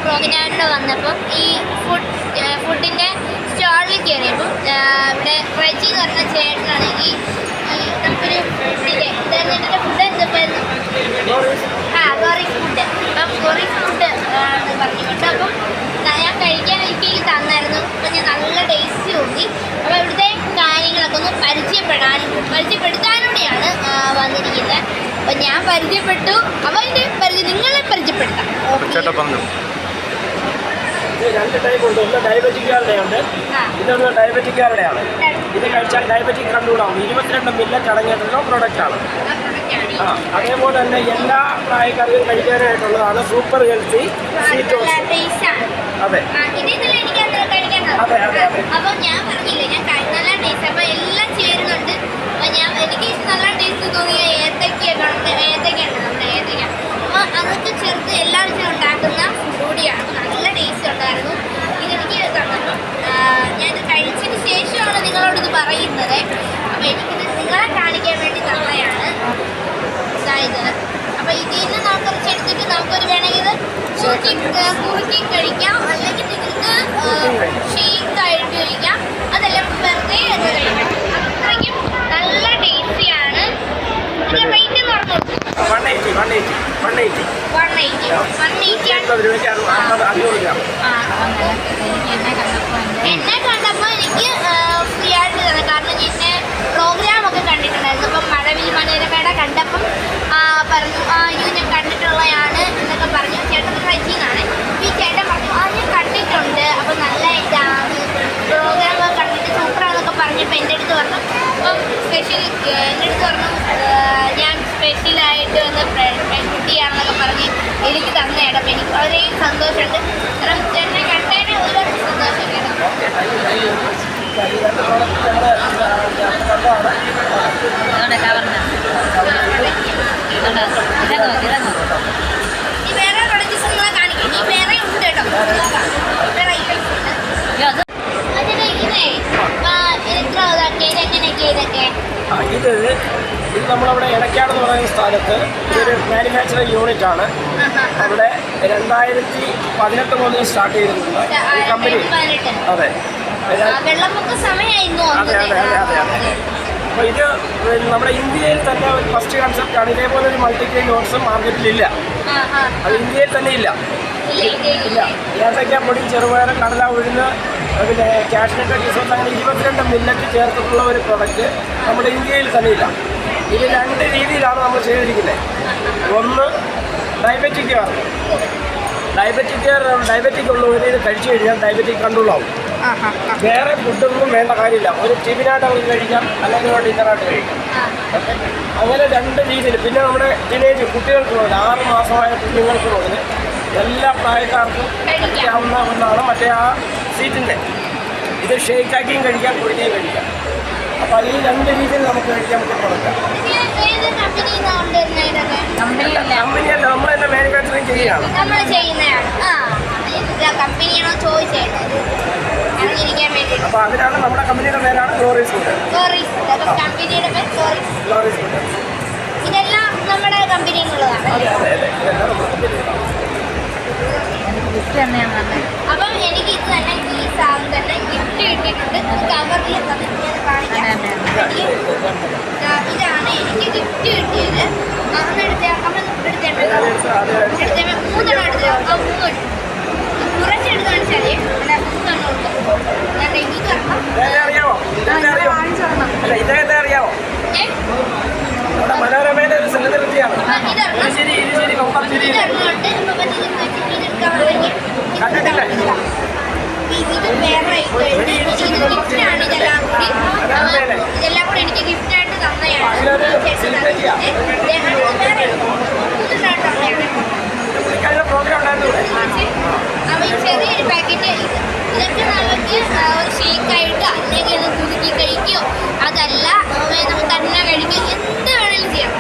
പ്രോഗ്രാമിന് വന്നപ്പം ഈ ഫുഡിൻ്റെ സ്റ്റാളിൽ കയറിയപ്പം ഇവിടെ റജി എന്ന് പറഞ്ഞ ചേട്ടനാണെങ്കിൽ ഈ നമുക്കൊരു ഫുഡിൻ്റെ ഇതിൻ്റെ ഫുഡ് എന്തായിരുന്നു ഗോറിസ് ഫുഡ്. അപ്പം ഗോറിസ് ഫുഡ് പറഞ്ഞുകൊണ്ട് അപ്പം ഞാൻ കഴിക്കാൻ എനിക്ക് തന്നായിരുന്നു. അപ്പം ഞാൻ നല്ല ടേസ്റ്റ് തോന്നി. അപ്പോൾ ഇവിടുത്തെ കാര്യങ്ങളൊക്കെ ഒന്ന് പരിചയപ്പെടുത്താനൂടെയാണ് വന്നിരിക്കുന്നത്. അപ്പം ഞാൻ പരിചയപ്പെട്ടു. അപ്പോൾ നിങ്ങളെ പരിചയപ്പെടുത്താം. രണ്ട് ടൈപ്പ് ഉണ്ട്. ഒന്ന് ഡയബറ്റിക്കാരുടെ ഉണ്ട്, ഇതൊന്ന് ഡയബറ്റിക്കാരുടെയാണ്. ഇത് കഴിച്ചാൽ ഡയബറ്റിക് കണ്ടുകൂടാവും. 22 മില്ലറ്റ് അടങ്ങിയിട്ടുള്ള പ്രോഡക്റ്റാണ്. അതേപോലെ തന്നെ എല്ലാ പ്രായക്കാർക്കും കഴിക്കാനായിട്ടുള്ളതാണ് സൂപ്പർ ഹെൽത്തി സ്വീറ്റ് ടോസ്റ്റ്. അതെ അതെ അതെ. അപ്പം ഞാൻ പറഞ്ഞില്ലേ ഞാൻ നല്ല ടേസ്റ്റ്. അപ്പം എല്ലാം ചേരുന്നുണ്ട്. അപ്പം എനിക്ക് നല്ല ടേസ്റ്റ് തോന്നിയ ഏത്തയ്ക്ക ഉണ്ട് നമ്മുടെ ഏത്തയ്ക്ക. അപ്പോൾ അതൊക്കെ ചേർത്ത് എല്ലാം വെച്ച് ഉണ്ടാക്കുന്ന ഫുഡ് കൂടിയാണ്. നല്ല ടേസ്റ്റ് ഉണ്ടായിരുന്നു. ഇതെനിക്ക് തന്നപ്പം ഞാനിത് കഴിച്ചതിന് ശേഷമാണ് നിങ്ങളോടിത് പറയുന്നത്. അപ്പോൾ എനിക്കിത് നിങ്ങളെ കാണിക്കാൻ വേണ്ടി തന്നതാണ് ഇതായത്. അപ്പോൾ ഇതിൽ നിന്ന് നമുക്ക് കുറച്ചെടുത്തിട്ട് നമുക്കൊരു വേണമെങ്കിൽ ഇത് കുറുക്കി കഴിക്കാം, അല്ലെങ്കിൽ നിങ്ങൾക്ക് ഷേക്കായിട്ട് കഴിക്കാം. അതെല്ലാം വെറുതെ അത് കഴിക്കാം. അത്രയ്ക്കും നല്ല ടേസ്റ്റിയാണ്. ഇതിൻ്റെ റേറ്റ് എന്ന് പറഞ്ഞു 180 എന്നെ കണ്ടപ്പോൾ എനിക്ക് ഫ്രീ ആയിട്ട് തന്നെ, കാരണം എന്നെ പ്രോഗ്രാമൊക്കെ കണ്ടിട്ടുണ്ടായിരുന്നു. അപ്പം മഴവിൽ മനോരമയുടെ കണ്ടപ്പം പറഞ്ഞു ഇത് ഞാൻ കണ്ടിട്ടുള്ളതാണ് എന്നൊക്കെ പറഞ്ഞു. ചേട്ടൻ റജിന്നാണ്. ഈ ചേട്ടൻ പറഞ്ഞു ഞാൻ കണ്ടിട്ടുണ്ട്, അപ്പം നല്ല ഇതാണ് പ്രോഗ്രാമൊക്കെ കണ്ടിട്ട് സൂപ്പറാന്നൊക്കെ പറഞ്ഞപ്പോൾ എൻ്റെ അടുത്ത് പറഞ്ഞു. അപ്പം എൻ്റെ അടുത്ത് പറഞ്ഞു ഞാൻ സ്പെഷ്യലായിട്ട് ഒന്ന് കുട്ടിയാണെന്നൊക്കെ പറഞ്ഞ് എനിക്ക് തന്നേടം. എനിക്ക് വളരെ സന്തോഷമുണ്ട്. കാരണം ചേട്ടനെ കണ്ടതിന് ഒരുപാട് സന്തോഷം കേട്ടോ. ഈ വേറെ പ്രൊഡക്ട്സ് നിങ്ങളെ കാണിക്കും. ഈ വേറെ ഉണ്ട് കേട്ടോ, വേറെ ഐറ്റംസ് ഉണ്ട്. അതിന് ഇതേ എത്ര ഇതൊക്കെ ഇതെങ്ങനെയൊക്കെ ഇതൊക്കെ ഇത് നമ്മളവിടെ ഇടയ്ക്കാടെന്ന് പറയുന്ന സ്ഥലത്ത് ഇതൊരു മാനുഫാക്ചറിങ് യൂണിറ്റ് ആണ്. അവിടെ 2018 മുതൽ സ്റ്റാർട്ട് ചെയ്തിട്ടുണ്ട് ഈ കമ്പനി. അതെ അതെ അതെ അതെ അതെ അതെ. അപ്പോൾ ഇത് നമ്മുടെ ഇന്ത്യയിൽ തന്നെ ഒരു ഫസ്റ്റ് കൺസെപ്റ്റാണ്. ഇതേപോലെ ഒരു മൾട്ടിഗ്രെയിൻ ഓട്സ് മാർക്കറ്റിലില്ല. അത് ഇന്ത്യയിൽ തന്നെ ഇല്ല. ഏത്തയ്ക്ക പൊടി, ചെറുപയർ, കടല, ഉഴുന്ന്, പിന്നെ കാഷ്നട്ട്, കിസ്മസ്, അങ്ങനെ 22 മില്ലറ്റ് ചേർത്തിട്ടുള്ള ഒരു പ്രൊഡക്റ്റ് നമ്മുടെ ഇന്ത്യയിൽ തന്നെ ഇല്ല. ഇത് 2 രീതിയിലാണ് നമ്മൾ ചെയ്തിരിക്കുന്നത്. ഒന്ന് ഡയബറ്റിക് ഉള്ളവർ ഇത് കഴിച്ചു കഴിഞ്ഞാൽ ഡയബറ്റിക് കൺട്രോൾ ആവും. വേറെ ഫുഡൊന്നും വേണ്ട കാര്യമില്ല. ഒരു ടിഫിനായിട്ട് അവർക്ക് കഴിക്കാം, അല്ലെങ്കിൽ ഒരു ഡിന്നറായിട്ട് കഴിക്കാം. അങ്ങനെ 2 രീതിയിൽ. പിന്നെ നമ്മുടെ ടീനേജ് കുട്ടികൾക്കുള്ളത് 6 മാസമായ കുഞ്ഞുങ്ങൾക്കുള്ളത് എല്ലാ പ്രായക്കാർക്കും കഴിക്കാവുന്ന ഒന്നാണ് മറ്റേ ആ സീറ്റിൻ്റെ. ഇത് ഷേക്കാക്കിയും കഴിക്കാം, കുടിക്കുകയും കഴിക്കാം. അപ്പോൾ ഈ 2 രീതിയിൽ നമുക്ക് കഴിക്കാൻ പറ്റും പ്രൊഡക്റ്റാണ്. കമ്പനിയല്ല, നമ്മൾ തന്നെ മാനുഫാക്ചറിങ് ചെയ്യുകയാണ്. അപ്പോൾ അതിനാണ് നമ്മുടെ കമ്പനിയുടെ പേരാണ് ഗ്ലോറീസ് ഫുഡ്. ഗ്ലോറീസ് ഫുഡ് ഇതെല്ലാം നമ്മുടെ കമ്പനിയിലുള്ളതാണ്. അതെ അതെ അതെ, ഇതെല്ലാം നമ്മുടെ കമ്പനിയിലാണ്. അപ്പം എനിക്ക് ഇത് തന്നെ ഈ സാധനം തന്നെ ഗിഫ്റ്റ് കിട്ടിയിട്ടുണ്ട്. കവറിൽ കാണിക്കാം. ഇതാണ് എനിക്ക് ഗിഫ്റ്റ് കിട്ടിയത്. അമ്മ എടുത്ത 3 എടുത്തോ. 3 കുറച്ചെടുത്ത് കാണിച്ചാലേ 3 കൊടുക്കും. ഞാൻ ഇത് തരണം. ഇദ്ദേഹത്തെ അറിയാമോ? മനോരമയുടെ ഒരു സെലിബ്രിറ്റിയാണ്. കണ്ടിട്ടില്ല. ഇതെല്ലാം കൂടി എനിക്ക് ഗിഫ്റ്റായിട്ട് തന്നെയാണ്. അപ്പോൾ ഈ ചെറിയൊരു പാക്കറ്റ് ഇതൊക്കെ നമുക്ക് ഒരു ഷേക്കായിട്ട് അല്ലെങ്കിൽ കുറുക്കി കഴിക്കുകയോ അതല്ല നമുക്ക് തന്നെ കഴിക്കുകയോ എന്ത് വേണമെങ്കിലും ചെയ്യാം.